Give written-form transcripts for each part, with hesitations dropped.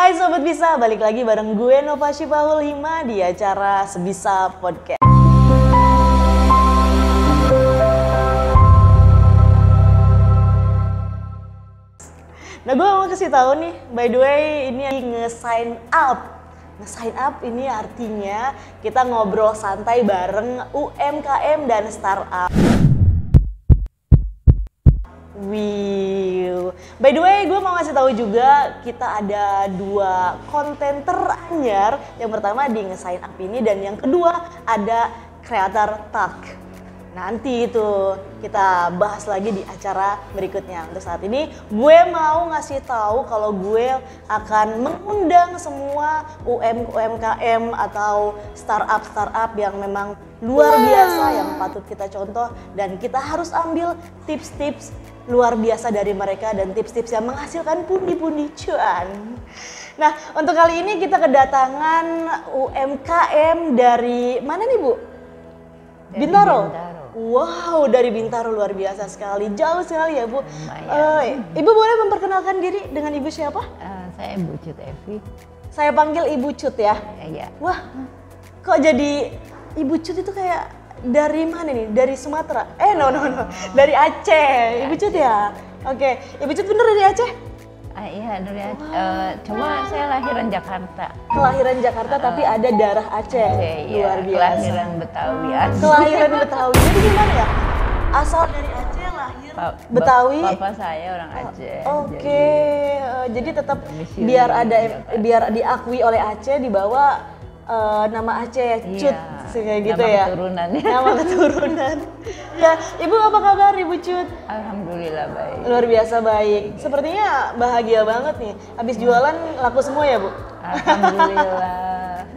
Hai Sobat Bisa, balik lagi bareng gue Nova Syifahul Hima di acara Sebisa Podcast. Nah gue mau kasih tahu nih, by the way ini nge-sign up. Nge-sign up ini artinya kita ngobrol santai bareng UMKM dan startup. By the way, gue mau ngasih tahu juga kita ada 2 konten teranyar. Yang pertama di nge-sign up ini dan yang kedua ada Creator Talk. Nanti itu kita bahas lagi di acara berikutnya. Untuk saat ini gue mau ngasih tahu kalau gue akan mengundang semua UMKM atau startup yang memang luar biasa yang patut kita contoh dan kita harus ambil tips-tips luar biasa dari mereka dan tips-tips yang menghasilkan pundi-pundi cuan. Nah, untuk kali ini kita kedatangan UMKM dari mana nih, Bu? Dari Bintaro. Wow, dari Bintaro, luar biasa sekali. Jauh sekali ya, Bu. Ibu boleh memperkenalkan diri dengan Ibu siapa? Saya Bu Cut Evi. Saya panggil Ibu Cut ya. Iya. Wah, kok jadi Ibu Cut itu kayak dari mana nih? Dari Sumatera? No. Dari Aceh. Ibu Cut ya? Oke. Ibu Cut bener dari Aceh? Iya, dari Aceh. Cuma saya lahiran Jakarta. Kelahiran Jakarta tapi ada darah Aceh. Luar biasa. Kelahiran Betawi. Kelahiran Betawi. Jadi gimana ya? Asal dari Aceh, lahir Betawi. Papa saya orang Aceh. Oke. Jadi tetap biar diakui oleh Aceh dibawa nama Aceh, Cut. Kayak gitu nama ya. Keturunannya. Nama keturunan. Ya, Ibu apa kabar Ibu Cut? Alhamdulillah baik. Luar biasa baik. Sepertinya bahagia banget nih. Habis jualan laku semua ya, Bu? Alhamdulillah.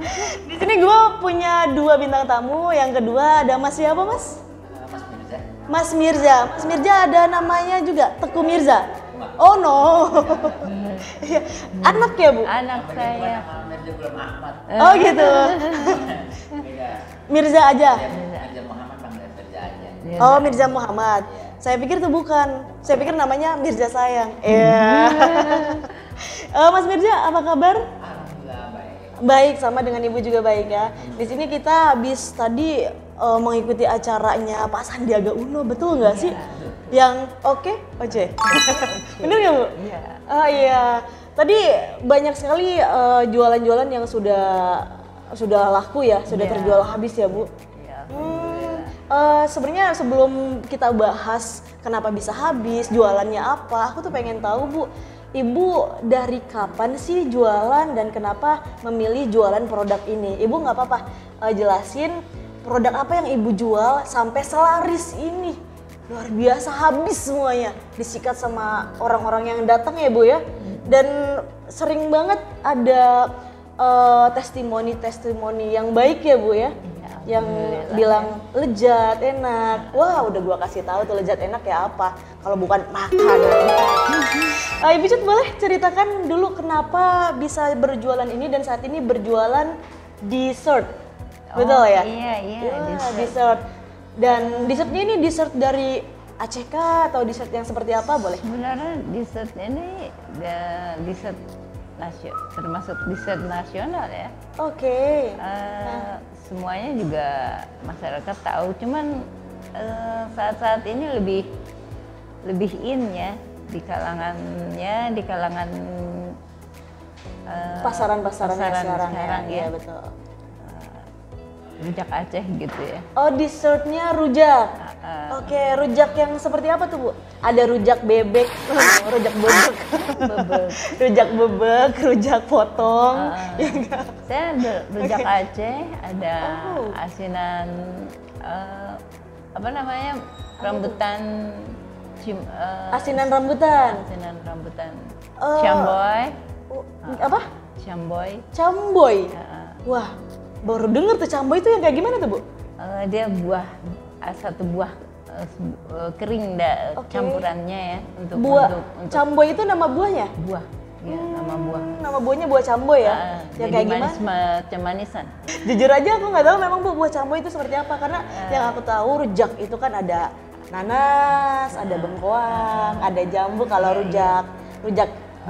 Di sini gue punya 2 bintang tamu. Yang kedua ada Mas siapa, Mas? Mas Mirza. Mas Mirza. Mas Mirza ada namanya juga, Teguh Mirza. Oh no. Anak ya, Bu? Anak saya. Nama Mirza belum Ahmad. Oh gitu. Mirza aja. Mirza Muhammad panggil Mirza aja. Oh, Mirza Muhammad. Saya pikir itu bukan. Saya pikir namanya Mirza Sayang. Iya. Mas Mirza, apa kabar? Alhamdulillah baik. Baik, sama dengan Ibu juga baik ya. Di sini kita habis tadi mengikuti acaranya Pak Sandiaga Uno, betul nggak sih? Yang oke. Bener nggak, Bu? Iya. Oh iya. Tadi banyak sekali jualan-jualan yang sudah laku ya, sudah terjual habis ya, Bu. Iya. Sebenarnya sebelum kita bahas kenapa bisa habis, jualannya apa, aku tuh pengen tahu, Bu, Ibu dari kapan sih jualan dan kenapa memilih jualan produk ini? Ibu nggak apa-apa jelasin produk apa yang Ibu jual sampai selaris ini. Luar biasa, habis semuanya, disikat sama orang-orang yang datang ya, Bu ya. Dan sering banget ada testimoni yang baik ya, Bu ya. Yang bilang lezat, enak. Wah, udah gua kasih tahu tuh lezat enak ya apa kalau bukan makanan. Ibu Cut boleh ceritakan dulu kenapa bisa berjualan ini dan saat ini berjualan dessert. Betul ya? Iya, dessert. Dan dessertnya ini dessert dari Aceh kah atau dessert yang seperti apa, boleh? Sebenarnya dessert ini dessert termasuk dessert nasional ya. Oke. Semuanya juga masyarakat tahu, cuman saat-saat ini lebih in ya di kalangan Pasaran-pasaran sekarang ya. Iya, betul. Rujak Aceh gitu ya. Oh, dessertnya rujak. Oke, rujak yang seperti apa tuh, Bu? Ada rujak bebek, rujak bebek, rujak bebek, rujak potong. Ya enggak? Saya ada rujak Aceh, ada asinan apa namanya, rambutan asinan rambutan. Asinan rambutan. Camboy. Apa? Camboy. Camboy. Wah, baru denger tuh camboy itu yang kayak gimana tuh, Bu? Dia satu buah kering campurannya ya untuk camboy itu nama buahnya? Buah. Ya, nama buah. Nama buahnya buah camboy ya? Yang kayak manis, gimana? Macam manisan. Jujur aja aku nggak tahu memang, Bu, buah camboy itu seperti apa, karena yang aku tahu rujak itu kan ada nanas, ada bengkoang, ada jambu. Kalau rujak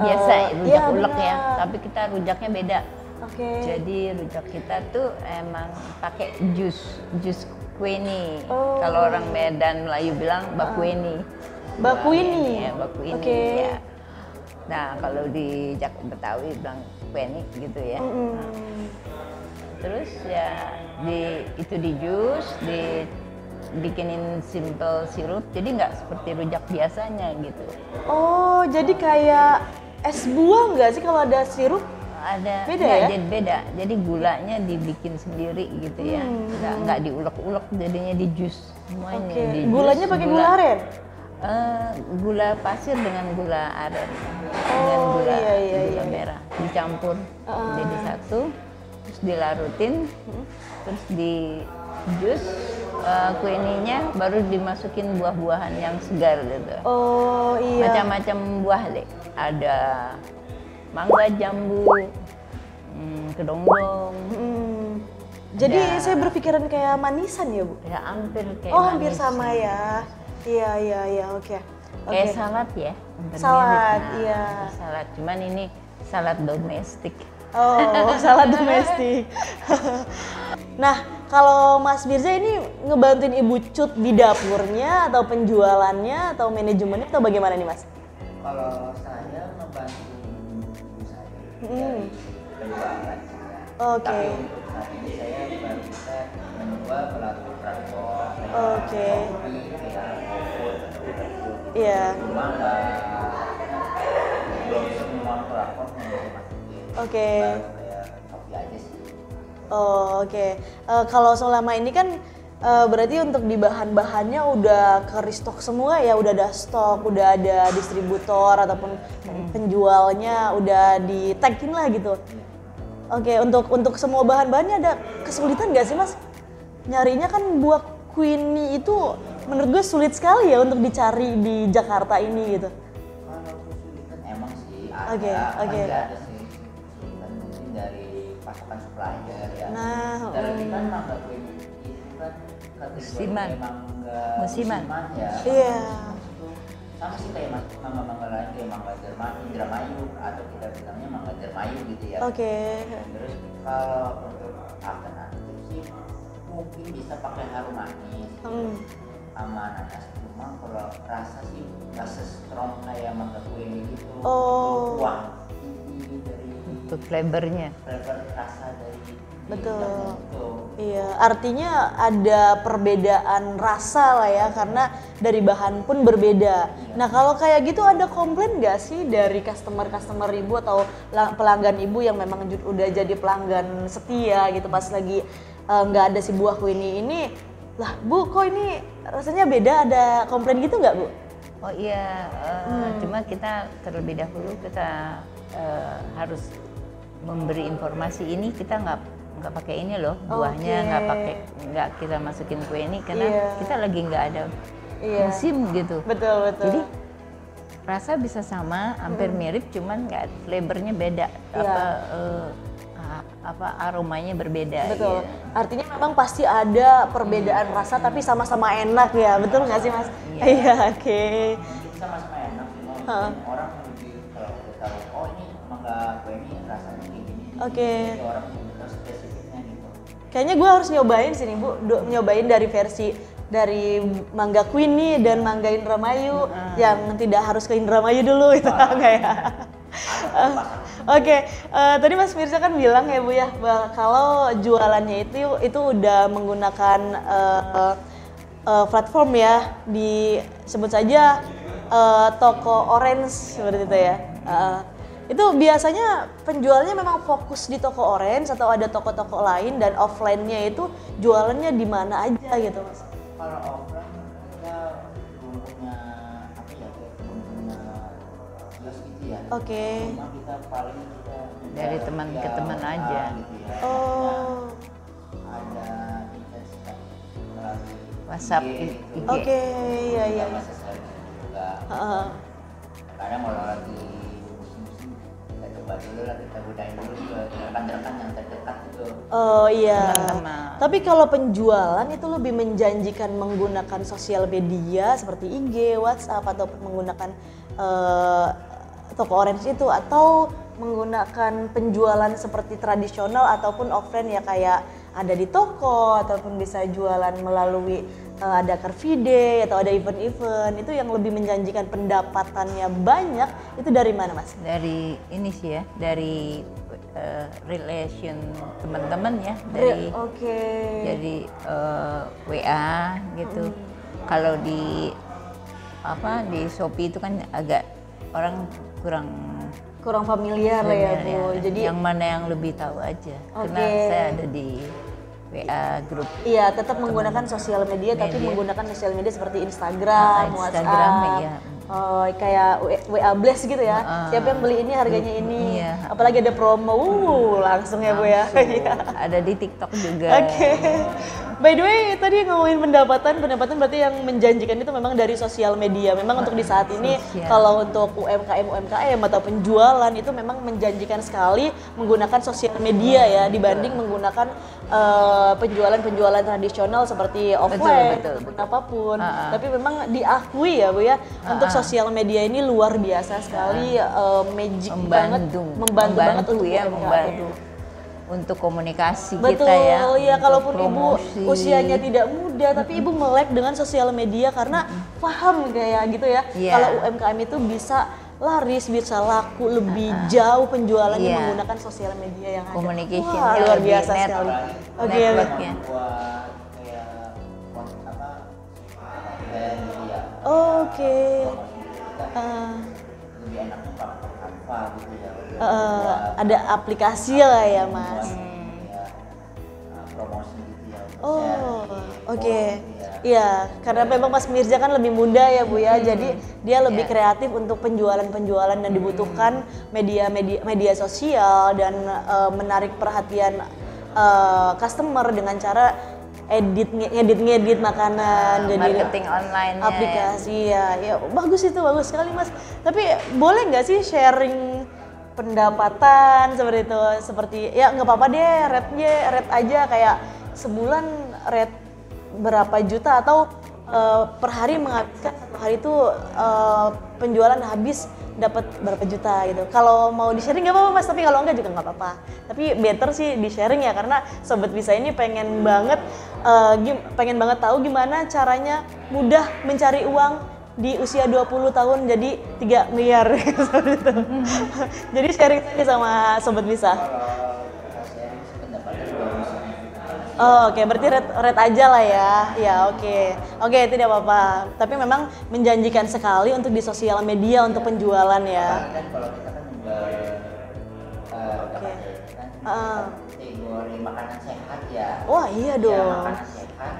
biasa rujak iya, ulek ya, benar. tapi kita rujaknya beda. Oke. Jadi rujak kita tuh emang pakai jus kueni. Oh. Kalau orang Medan Melayu bilang bakueni. Bakuini. Ya, bakuini. Oke. Ya. Nah, kalau di Betawi bilang kueni gitu ya. Terus ya itu di jus, dibikinin simple sirup, jadi nggak seperti rujak biasanya gitu. Oh, jadi kayak es buah nggak sih kalau ada sirup? Ada Beda nggak, ya? jadi beda. Jadi gulanya dibikin sendiri gitu ya. Nggak diulek-ulek, jadinya di jus semuanya. Oke. Di jus, Gulanya pakai gula aren? Gula pasir dengan gula aren, dengan Oh, gula, iya, gula merah dicampur jadi satu, terus dilarutin, terus di jus kueninya baru dimasukin buah-buahan yang segar gitu. Oh iya. Macam-macam buah deh, ada mangga, jambu, kedongdong. Jadi Ya. saya berpikiran kayak manisan ya Bu? Ya hampir kayak Oh hampir manis. sama ya. Iya, oke. Kayak salad ya. hampir Salad, mirip. iya. Salad, cuman ini salad domestik. Oh, salad domestik. Nah, kalau Mas Mirza ini ngebantuin Ibu Cut di dapurnya atau penjualannya atau manajemennya atau bagaimana nih Mas? Kalau saya ngebantu ibu saya dari penjualan juga. Oke. Tapi untuk saat ini saya baru bisa menjual melalui platform Oke. Shopee, kayak GoFood atau GoFood. Iya. Cuma belum semua platform yang saya masukin. Oke. Baru kayak Shopee aja sih. Oh, oke. Kalau selama ini kan berarti untuk di bahan-bahannya udah ke restock semua ya, udah ada stok, udah ada distributor ataupun penjualnya udah di tagin lah gitu. Oke, untuk semua bahan-bahannya ada kesulitan nggak sih Mas? Nyarinya kan buah Queenie itu menurut gue sulit sekali ya untuk dicari di Jakarta ini gitu. Kalau kesulitan emang sih ada, Oke. pasti ada sih kesulitan mungkin dari pasokan supplier ya. Nah, Terlebih kan mangga Queenie itu kan kategori Musiman. mangga Musiman. ya. Iya. Itu sama sih kayak mangga-mangga lain kayak mangga Indramayu atau kita bilangnya mangga Jermayu gitu ya. Oke. Terus kalau untuk alternatif sih mungkin bisa pakai harum manis sama nanas, cuma kalau rasa sih nggak se-strong kayak mangga Queenie gitu. Oh. Itu kuah inti dari Untuk flavornya. flavor rasa dari Betul. itu. Iya, artinya ada perbedaan rasa lah ya, karena dari bahan pun berbeda. Nah kalau kayak gitu ada komplain nggak sih dari customer Ibu atau pelanggan Ibu yang memang udah jadi pelanggan setia gitu pas lagi nggak ada si buah Queenie ini, lah Bu kok ini rasanya beda, ada komplain gitu nggak Bu? Oh iya, cuma kita terlebih dahulu kita harus memberi informasi ini, kita nggak pakai ini loh buahnya, Oke. nggak kita masukin kue ini karena Iya. kita lagi nggak ada Iya. musim gitu. Betul. Jadi rasa bisa sama, hampir mirip, cuman nggak, flavornya beda, Iya. apa aromanya berbeda. Betul. Gitu. Artinya memang pasti ada perbedaan rasa tapi sama-sama enak ya, betul nggak sih Mas? Iya, oke. Mungkin sama-sama enak, cuma mungkin orang lebih kalau udah tahu oh ini mangga Queenie rasanya kayak gini. Oke. Jadi orang lebih spesifiknya gitu. Kayaknya gue harus nyobain sih nih Bu, nyobain dari versi dari mangga Queenie dan mangga Indramayu yang tidak harus ke Indramayu dulu itu kayak. Oke, tadi Mas Mirza kan bilang ya Bu ya, kalau jualannya itu udah menggunakan platform ya, disebut saja toko orange seperti itu ya. Itu biasanya penjualnya memang fokus di toko orange atau ada toko-toko lain, dan offline-nya itu jualannya di mana aja gitu Mas? Kalau offline kita belum punya apa ya, belum punya kios gitu ya. Oke. Cuma kita paling kita Dari teman ke teman aja. gitu ya. Oh. Ada intensitas melalui WhatsApp, IG gitu. IG. Oke, iya. Kita masih sering juga. Kadang kalau lagi musim-musim kita coba dulu lah, kita gunain dulu ke rekan-rekan yang terdekat gitu. Oh iya. Teman-teman. Tapi kalau penjualan itu lebih menjanjikan menggunakan sosial media seperti IG, WhatsApp ataupun menggunakan toko orange itu, atau menggunakan penjualan seperti tradisional ataupun offline ya, kayak ada di toko ataupun bisa jualan melalui ada Car Free Day atau ada event-event, itu yang lebih menjanjikan pendapatannya banyak, itu dari mana Mas? Dari ini sih ya, dari relation teman-teman ya, dari jadi WA gitu. Kalau di Shopee itu kan agak orang kurang familiar ya Bu. Jadi yang mana yang lebih tahu aja. Karena saya ada di WA grup. Iya, tetap menggunakan sosial media, tapi menggunakan sosial media seperti Instagram, WhatsApp. Iya. Kayak WA Blast gitu ya. Siapa yang beli ini harganya ini. Iya. Apalagi ada promo, langsung ya Bu ya. Ada di TikTok juga. Oke. By the way, tadi ngomongin pendapatan berarti yang menjanjikan itu memang dari sosial media. Memang untuk di saat ini kalau untuk UMKM atau penjualan itu memang menjanjikan sekali menggunakan sosial media ya, dibanding menggunakan penjualan tradisional seperti offline ataupun apapun. Tapi memang diakui ya Bu ya, untuk sosial media ini luar biasa sekali, magic banget, membantu banget untuk UMKM. Untuk komunikasi betul, kita ya. Betul, ya kalaupun promosi. Ibu usianya tidak muda, tapi Ibu melek dengan sosial media karena paham kayak gitu ya. Kalau UMKM itu bisa laris, bisa laku lebih jauh penjualannya menggunakan sosial media yang ada. Communication luar biasa sekali. Oke. Oke. Lebih enaknya pakai apa gitu ya. Ada aplikasi lah ya Mas. Promosi gitu ya. Oke. Iya, karena memang Mas Mirza kan lebih muda ya Bu ya, jadi dia lebih kreatif untuk penjualan dan dibutuhkan media sosial dan menarik perhatian customer dengan cara ngedit makanan, jadi marketing online aplikasi ya bagus sekali Mas. Tapi boleh nggak sih sharing pendapatan seperti itu, seperti ya nggak apa-apa deh, rate aja kayak sebulan rate berapa juta, atau per hari menghabiskan satu hari itu penjualan habis dapat berapa juta gitu. Kalau mau di sharing nggak apa-apa Mas, tapi kalau enggak juga nggak apa-apa. Tapi better sih di sharing ya, karena Sobat Bisa ini pengen banget tahu gimana caranya mudah mencari uang di usia 20 tahun jadi 3 miliar seperti itu. Jadi sharing tadi sama Sobat Bisa. Oke, berarti rate aja lah ya. Ya, oke, tidak apa-apa. Tapi memang menjanjikan sekali untuk di sosial media untuk penjualan ya. Kalau kita kan kategori makanan sehat ya. Wah, iya dong. Ya, makanan sehat.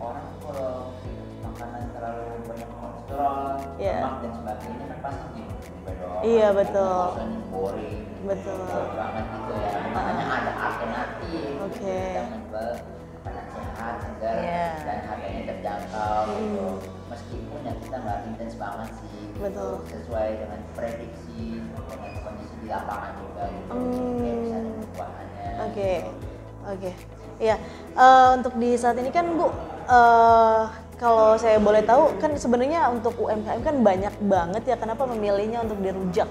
Orang kalau makanan terlalu banyak kolesterol, lemak dan sebagainya kan pasti juga dong. Iya, betul. Boring. Betul. Banget gitu ya. Makanya ada alternatif. Oke. Kita menjual makanan sehat, segar, dan harganya terjangkau. Gitu. Meskipun ya kita nggak intens banget sih. Betul. Sesuai dengan prediksi, dengan kondisi di lapangan juga. Gitu. Kayak misalnya buahannya. Oke. Iya. Untuk di saat ini kan Bu, kalau saya boleh tahu kan sebenarnya untuk UMKM kan banyak banget ya, kenapa memilihnya untuk dirujak?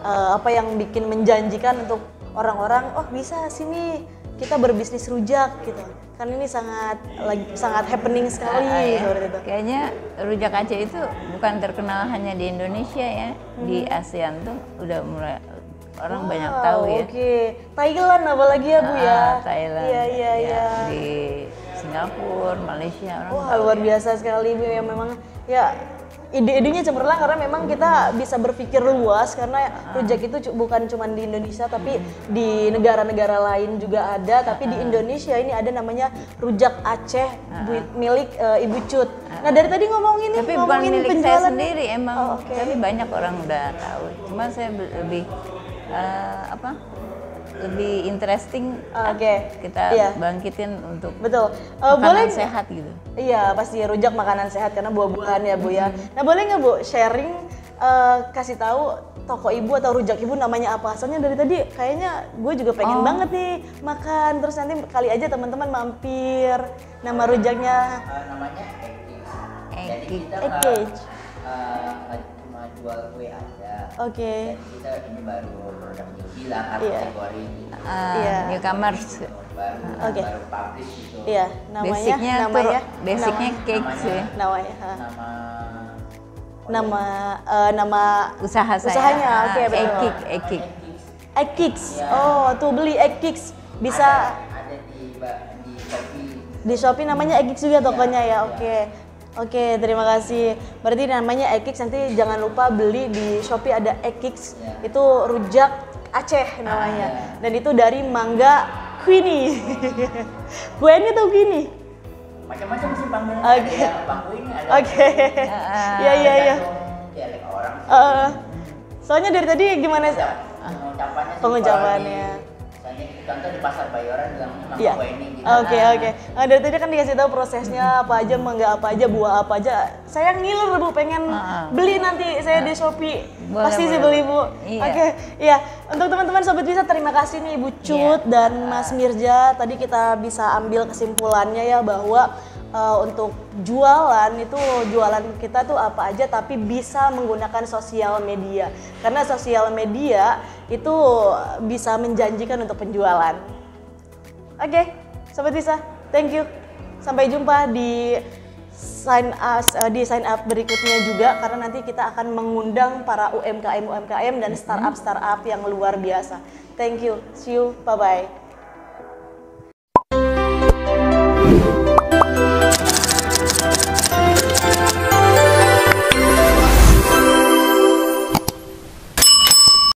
Apa yang bikin menjanjikan untuk orang-orang, oh bisa sini kita berbisnis rujak gitu, kan ini sangat happening sekali seperti itu. Kayaknya rujak Aceh itu bukan terkenal hanya di Indonesia ya, di ASEAN tuh udah mulai orang banyak tahu ya. Thailand apalagi ya Bu ya. Thailand. Iya. Di Singapura, Malaysia orang tahu. Luar biasa sekali Bu ya, memang ya ide-idenya cemerlang karena memang kita bisa berpikir luas, karena rujak itu bukan cuma di Indonesia tapi di negara-negara lain juga ada, tapi di Indonesia ini ada namanya rujak Aceh milik Ibu Cut. Nah dari tadi ngomongin bukan milik penjualan saya sendiri emang, tapi banyak orang udah tahu. Cuma saya lebih lebih interesting kita bangkitin untuk makanan sehat gitu. Iya pasti rujak makanan sehat karena buah-buahan ya Bu ya. Nah boleh nggak Bu sharing, kasih tahu toko Ibu atau rujak Ibu namanya apa? Soalnya dari tadi kayaknya gue juga pengen banget nih makan, terus nanti kali aja teman-teman mampir. Nama rujaknya namanya Egg Cage. Jadi kita nggak cuma jual kue ada. Oke. Dan kita ini baru produk new bilang Iya. kategori Iya. Newcomers. baru publish gitu. Iya, Basicnya cake sih. Namanya. Nama Usaha saya. Usahanya, oke, betul. Egg Egg Kicks. Iya. Oh, tuh beli Egg Kicks bisa ada di Shopee. di Shopee namanya Egg Kicks juga tokonya ya. Oke, terima kasih. Berarti namanya Egg Kicks, nanti jangan lupa beli di Shopee, ada Egg Kicks. Iya. Itu rujak Aceh namanya. Iya. Dan itu dari mangga Queenie. Queenie atau Queenie? Macam-macam sih panggilnya. Oke. Ada yang bangku ini ada. Oke. Iya. Tergantung dialek orang sih. Soalnya dari tadi gimana sih? Pengucapannya sih. Pengucapannya. Misalnya contoh di pasar Bayoran bilangnya mangga Iya. kue ini gitu. Oke. Nah, dari tadi kan dikasih tahu prosesnya apa aja, mangga apa aja, buah apa aja. Saya ngiler Bu, pengen beli nanti saya di Shopee. Boleh, Pasti sih boleh. beli Bu. Iya. Oke, iya. Untuk teman-teman Sobat Bisa, terima kasih nih Ibu Cut dan Mas Mirja. Tadi kita bisa ambil kesimpulannya ya bahwa untuk jualan kita tuh apa aja, tapi bisa menggunakan sosial media. Karena sosial media itu bisa menjanjikan untuk penjualan. Oke, Sobat Bisa, thank you. Sampai jumpa di sign up berikutnya juga, karena nanti kita akan mengundang para UMKM dan startup yang luar biasa. Thank you. See you. Bye bye.